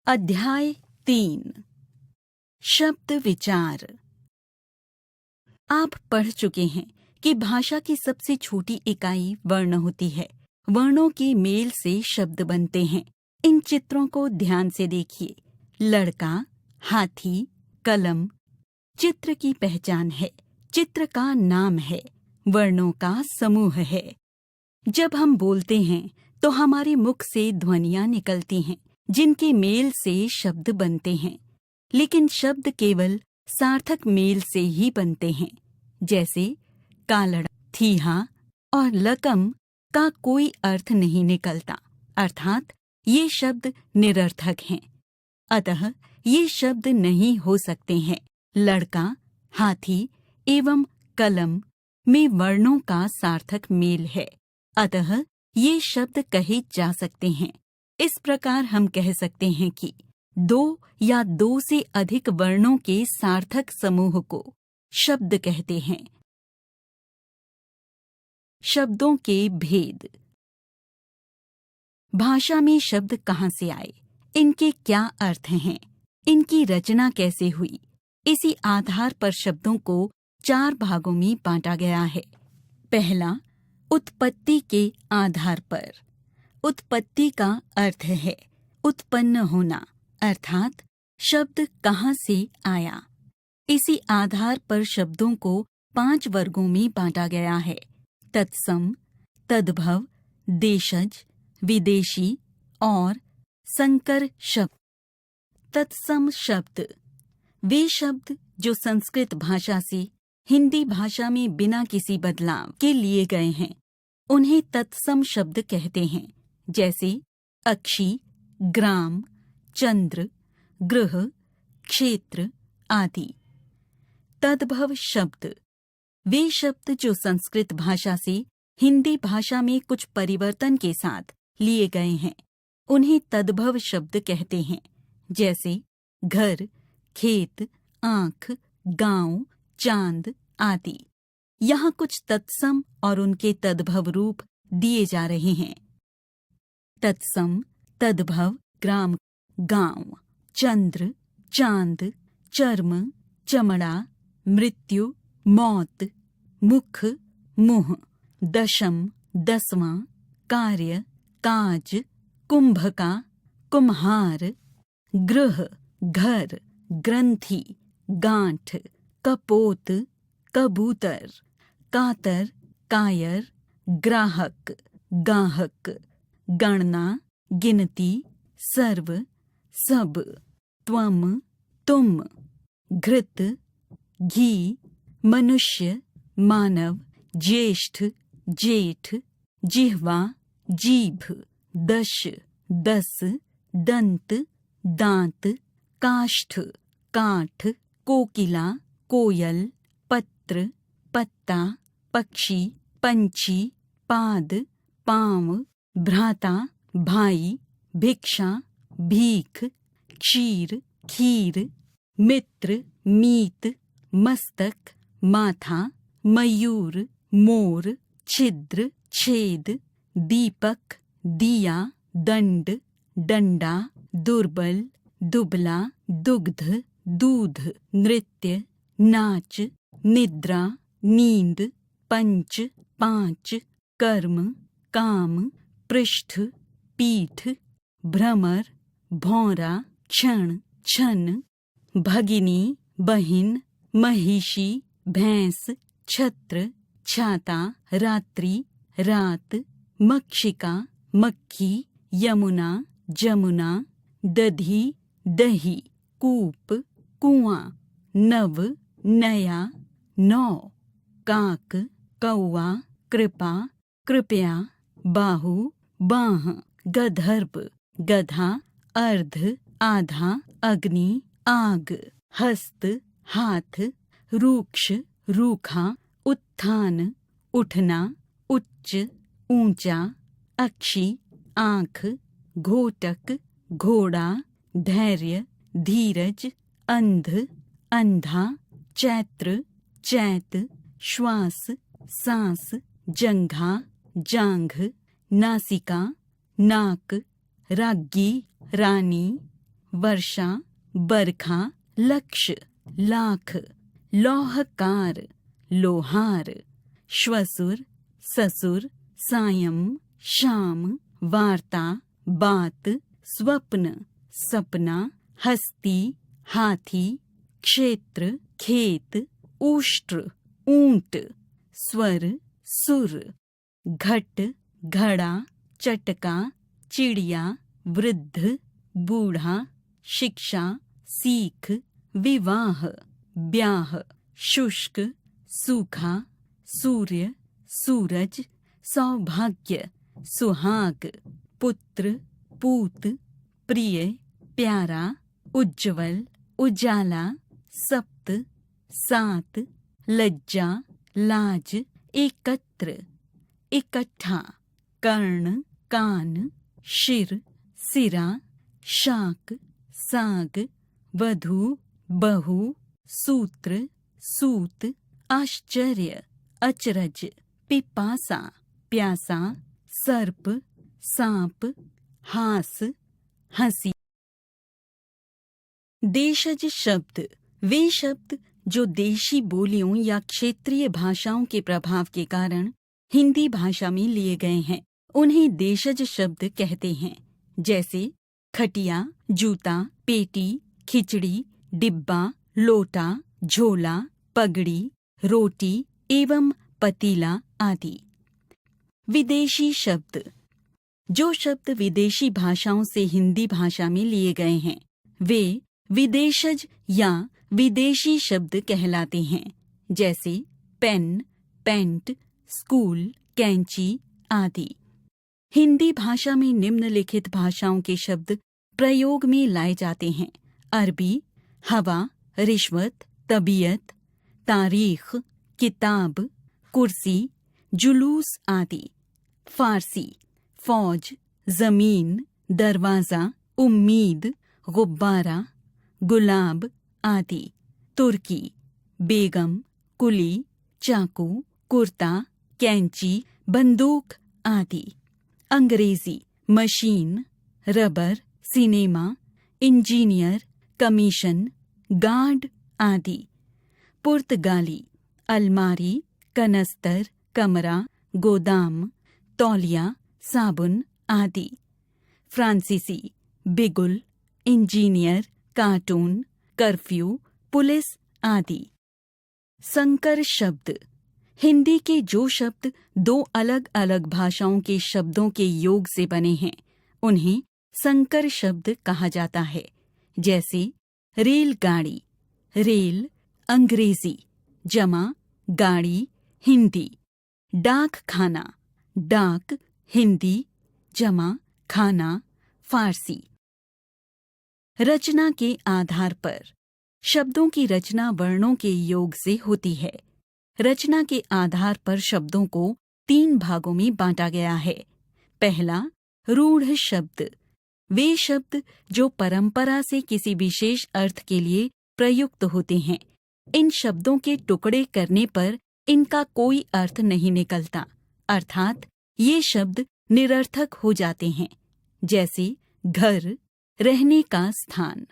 अध्याय 3 शब्द विचार। आप पढ़ चुके हैं कि भाषा की सबसे छोटी इकाई वर्ण होती है। वर्णों के मेल से शब्द बनते हैं। इन चित्रों को ध्यान से देखिए। लड़का, हाथी, कलम चित्र की पहचान है। चित्र का नाम है। वर्णों का समूह है। जब हम बोलते हैं तो हमारे मुख से ध्वनियां निकलती हैं, जिनके मेल से शब्द बनते हैं। लेकिन शब्द केवल सार्थक मेल से ही बनते हैं। जैसे कालड़ा, थीहा और लकम का कोई अर्थ नहीं निकलता, अर्थात ये शब्द निरर्थक हैं। अतः ये शब्द नहीं हो सकते हैं। लड़का, हाथी एवं कलम में वर्णों का सार्थक मेल है, अतः ये शब्द कहे जा सकते हैं। इस प्रकार हम कह सकते हैं कि दो या दो से अधिक वर्णों के सार्थक समूह को शब्द कहते हैं। शब्दों के भेद। भाषा में शब्द कहाँ से आए, इनके क्या अर्थ हैं, इनकी रचना कैसे हुई, इसी आधार पर शब्दों को 4 भागों में बांटा गया है। पहला, उत्पत्ति के आधार पर। उत्पत्ति का अर्थ है उत्पन्न होना, अर्थात शब्द कहाँ से आया। इसी आधार पर शब्दों को 5 वर्गों में बांटा गया है। तत्सम, तद्भव, देशज, विदेशी और संकर शब्द। तत्सम शब्द वे शब्द जो संस्कृत भाषा से हिंदी भाषा में बिना किसी बदलाव के लिए गए हैं, उन्हें तत्सम शब्द कहते हैं। जैसे अक्षी, ग्राम, चंद्र, गृह, क्षेत्र आदि। तद्भव शब्द वे शब्द जो संस्कृत भाषा से हिंदी भाषा में कुछ परिवर्तन के साथ लिए गए हैं, उन्हें तद्भव शब्द कहते हैं। जैसे घर, खेत, आँख, गांव, चांद आदि। यहाँ कुछ तत्सम और उनके तद्भव रूप दिए जा रहे हैं। तत्सम, तद्भव, ग्राम, गांव, चंद्र, चांद, चर्म, चमड़ा, मृत्यु, मौत, मुख, मुंह, दशम, 10वां, कार्य, काज, कुंभका, कुम्हार, गृह, घर, ग्रंथि, गांठ, कपोत, कबूतर, कातर, कायर, ग्राहक, गाहक, गणना, गिनती, सर्व, सब, त्वम, तुम, घृत, घी, मनुष्य, मानव, ज्येष्ठ, जेठ, जिह्वा, जीभ, दश, 10, दंत, दांत, काष्ठ, काठ, कोकिला, कोयल, पत्र, पत्ता, पक्षी, पंछी, पाद, पांव, भ्राता, भाई, भिक्षा, भीख, क्षीर, खीर, मित्र, मीत, मस्तक, माथा, मयूर, मोर, छिद्र, छेद, दीपक, दिया, दंड, डंडा, दुर्बल, दुबला, दुग्ध, दूध, नृत्य, नाच, निद्रा, नींद, पंच, 5, कर्म, काम, पृष्ठ, पीठ, भ्रमर, भौरा, क्षण, छन, भगिनी, बहिन, महिषी, भैंस, छत्र, छाता, रात्रि, रात, मक्षिका, मक्खी, यमुना, जमुना, दधी, दही, कूप, कुआं, नव, नया, नौ, काक, कौआ, कृपा, कृपया, बाहु, बाह, गधर्व, गधा, अर्ध, आधा, अग्नि, आग, हस्त, हाथ, रूक्ष, रूखा, उत्थान, उठना, उच्च, ऊंचा, अक्षी, आँख, घोटक, घोड़ा, धैर्य, धीरज, अंध, अंधा, चैत्र, चैत, श्वास, सांस, जंघा, जांघ, नासिका, नाक, राज्ञी, रानी, वर्षा, बरखा, लक्ष्य, लाख, लौहकार, लोहार, श्वसुर, ससुर, सायं, शाम, वार्ता, बात, स्वप्न, सपना, हस्ती, हाथी, क्षेत्र, खेत, उष्ट्र, ऊंट, स्वर, सुर, घट, घड़ा, चटका, चिड़िया, वृद्ध, बूढ़ा, शिक्षा, सीख, विवाह, ब्याह, शुष्क, सूखा, सूर्य, सूरज, सौभाग्य, सुहाग, पुत्र, पूत, प्रिय, प्यारा, उज्ज्वल, उजाला, सप्त, सात, लज्जा, लाज, एकत्र, इकट्ठा, कर्ण, कान, शिर, सिरा, शाक, साग, वधू, बहु, सूत्र, सूत, आश्चर्य, अचरज, पिपासा, प्यासा, सर्प, सांप, हास, हंसी। देशज शब्द वे शब्द जो देशी बोलियों या क्षेत्रीय भाषाओं के प्रभाव के कारण हिंदी भाषा में लिए गए हैं, उन्हें देशज शब्द कहते हैं। जैसे खटिया, जूता, पेटी, खिचड़ी, डिब्बा, लोटा, झोला, पगड़ी, रोटी एवं पतीला आदि। विदेशी शब्द जो शब्द विदेशी भाषाओं से हिंदी भाषा में लिए गए हैं, वे विदेशज या विदेशी शब्द कहलाते हैं। जैसे पेन, पेंट, स्कूल, कैंची आदि। हिंदी भाषा में निम्नलिखित भाषाओं के शब्द प्रयोग में लाए जाते हैं: अरबी, हवा, रिश्वत, तबीयत, तारीख, किताब, कुर्सी, जुलूस आदि। फारसी, फौज, जमीन, दरवाजा, उम्मीद, गुब्बारा, गुलाब आदि। तुर्की, बेगम, कुली, चाकू, कुर्ता, कैंची, बंदूक आदि। अंग्रेजी, machine, rubber, cinema, engineer, commission, guard आदि। पुर्तगाली, अलमारी, कनस्तर, कमरा, गोदाम, तौलिया, साबुन आदि। फ्रांसीसी, बिगुल, इंजीनियर, कार्टून, कर्फ्यू, पुलिस आदि। संकर शब्द हिंदी के जो शब्द दो अलग अलग भाषाओं के शब्दों के योग से बने हैं, उन्हें संकर शब्द कहा जाता है। जैसे रेलगाड़ी, रेल अंग्रेजी, जमा गाड़ी हिंदी। डाक खाना, डाक हिंदी, जमा खाना फारसी। रचना के आधार पर शब्दों की रचना वर्णों के योग से होती है। रचना के आधार पर शब्दों को 3 भागों में बांटा गया है। पहला, रूढ़ शब्द वे शब्द जो परंपरा से किसी विशेष अर्थ के लिए प्रयुक्त होते हैं। इन शब्दों के टुकड़े करने पर इनका कोई अर्थ नहीं निकलता, अर्थात ये शब्द निरर्थक हो जाते हैं। जैसे घर, रहने का स्थान।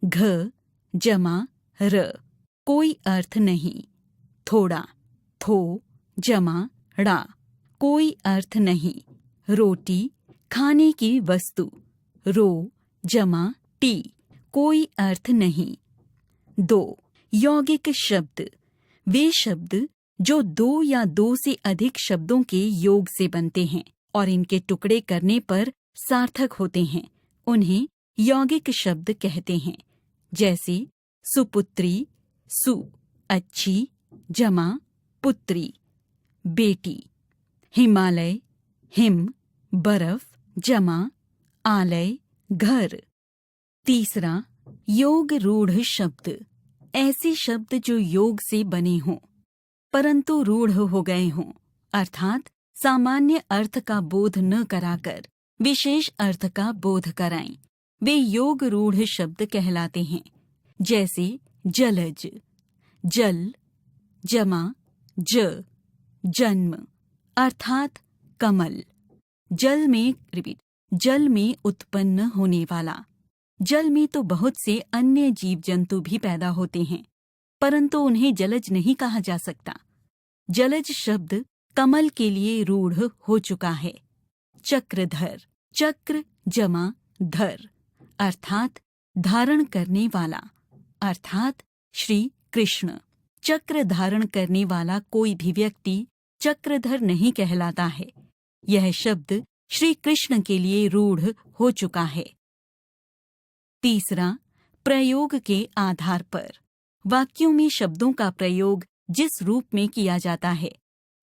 घ जमा र, कोई अर्थ नहीं। थोड़ा, थो जमा ड़ा, कोई अर्थ नहीं। रोटी, खाने की वस्तु। रो जमा टी, कोई अर्थ नहीं। 2, यौगिक शब्द वे शब्द जो 2 या 2 से अधिक शब्दों के योग से बनते हैं और इनके टुकड़े करने पर सार्थक होते हैं, उन्हें यौगिक शब्द कहते हैं। जैसे सुपुत्री, सु अच्छी, जमा पुत्री, बेटी। हिमालय, हिम बर्फ, जमा आलय घर। तीसरा, योग रूढ़ शब्द ऐसे शब्द जो योग से बने हों परंतु रूढ़ हो गए हों, अर्थात सामान्य अर्थ का बोध न कराकर विशेष अर्थ का बोध कराएं, वे योग रूढ़ शब्द कहलाते हैं। जैसे जलज, जल जमा ज, जन्म अर्थात कमल, जल में उत्पन्न होने वाला। जल में तो बहुत से अन्य जीव जंतु भी पैदा होते हैं, परंतु उन्हें जलज नहीं कहा जा सकता। जलज शब्द कमल के लिए रूढ़ हो चुका है। चक्रधर, चक्र जमा धर अर्थात धारण करने वाला, अर्थात श्री कृष्ण। चक्र धारण करने वाला कोई भी व्यक्ति चक्रधर नहीं कहलाता है। यह शब्द श्री कृष्ण के लिए रूढ़ हो चुका है। तीसरा, प्रयोग के आधार पर। वाक्यों में शब्दों का प्रयोग जिस रूप में किया जाता है,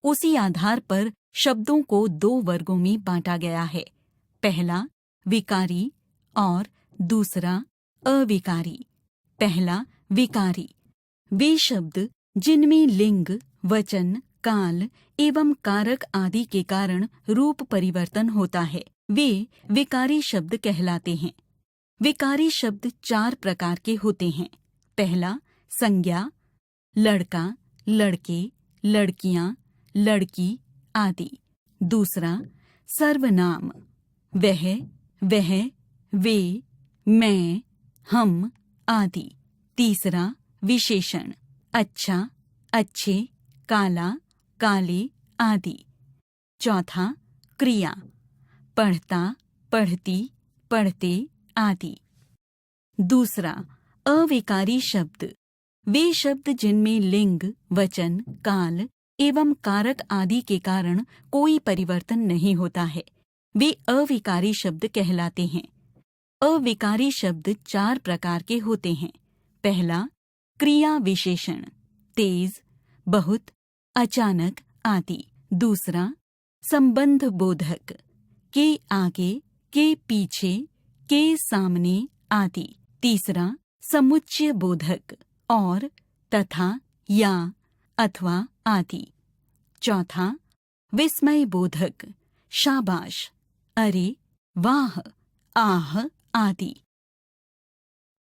उसी आधार पर शब्दों को दो वर्गों में बांटा गया है। पहला विकारी और दूसरा अविकारी। पहला विकारी, वे शब्द जिनमें लिंग, वचन, काल एवं कारक आदि के कारण रूप परिवर्तन होता है, वे विकारी शब्द कहलाते हैं। विकारी शब्द 4 प्रकार के होते हैं। पहला संज्ञा, लड़का, लड़के, लड़कियां, लड़की आदि। दूसरा सर्वनाम, वह, वे, मैं, हम आदि। तीसरा विशेषण, अच्छा, अच्छे, काला, काले आदि। चौथा क्रिया, पढ़ता, पढ़ती, पढ़ते आदि। दूसरा अविकारी शब्द, वे शब्द जिनमें लिंग, वचन, काल एवं कारक आदि के कारण कोई परिवर्तन नहीं होता है, वे अविकारी शब्द कहलाते हैं। अविकारी शब्द 4 प्रकार के होते हैं। पहला क्रिया विशेषण, तेज, बहुत, अचानक आदि। दूसरा संबंध बोधक, के आगे, के पीछे, के सामने आदि। तीसरा समुच्चय बोधक, और, तथा, या, अथवा आदि। चौथा विस्मय बोधक, शाबाश, अरे, वाह, आह आदि।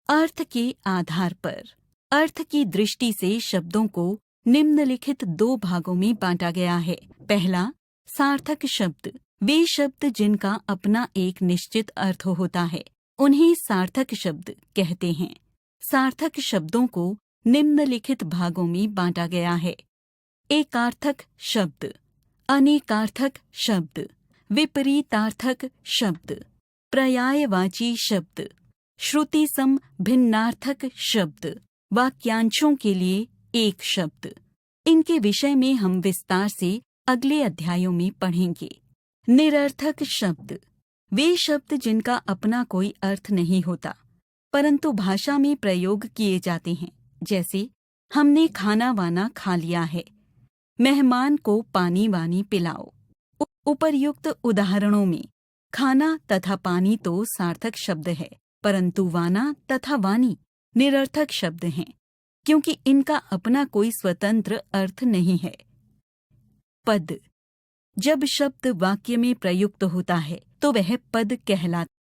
अर्थ के आधार पर। अर्थ की दृष्टि से शब्दों को निम्नलिखित 2 भागों में बांटा गया है। पहला सार्थक शब्द, वे शब्द जिनका अपना एक निश्चित अर्थ होता है, उन्हें सार्थक शब्द कहते हैं। सार्थक शब्दों को निम्नलिखित भागों में बांटा गया है। एकार्थक शब्द, अनेकार्थक शब्द, विपरीतार्थक शब्द, पर्यायवाची शब्द, श्रुति सम भिन्नार्थक शब्द, वाक्यांशों के लिए एक शब्द। इनके विषय में हम विस्तार से अगले अध्यायों में पढ़ेंगे। निरर्थक शब्द, वे शब्द जिनका अपना कोई अर्थ नहीं होता, परंतु भाषा में प्रयोग किए जाते हैं। जैसे हमने खाना वाना खा लिया है, मेहमान को पानी वानी पिलाओ। उपर्युक्त उदाहरणों में खाना तथा पानी तो सार्थक शब्द है, परंतु वाना तथा वानी निरर्थक शब्द हैं, क्योंकि इनका अपना कोई स्वतंत्र अर्थ नहीं है। पद, जब शब्द वाक्य में प्रयुक्त होता है तो वह पद कहलाता है।